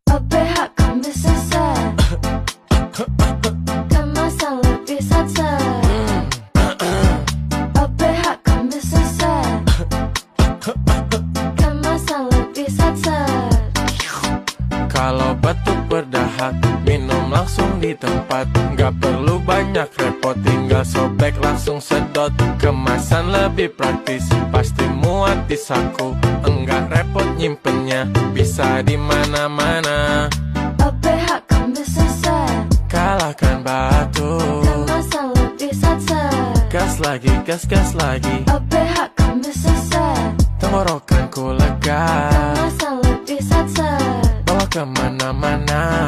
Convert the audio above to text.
OPH kan bisa set, kemasan lebih set-set. OPH kan bisa set, kemasan lebih set-set. Kalau batuk berdahak, minum langsung di tempat. Gak perlu banyak repot, tinggal sobek langsung sedot. Kemasan lebih praktis, pasti muat di saku. Enggak repot nyimpennya, bisa di mana-mana. OPH kan bisa set, Kalahkan batuk. kemasan lebih set-set. Gas lagi, OPH kan bisa set, tenggorokanku lega. kemasan lebih set-set. Bawa kemana-mana.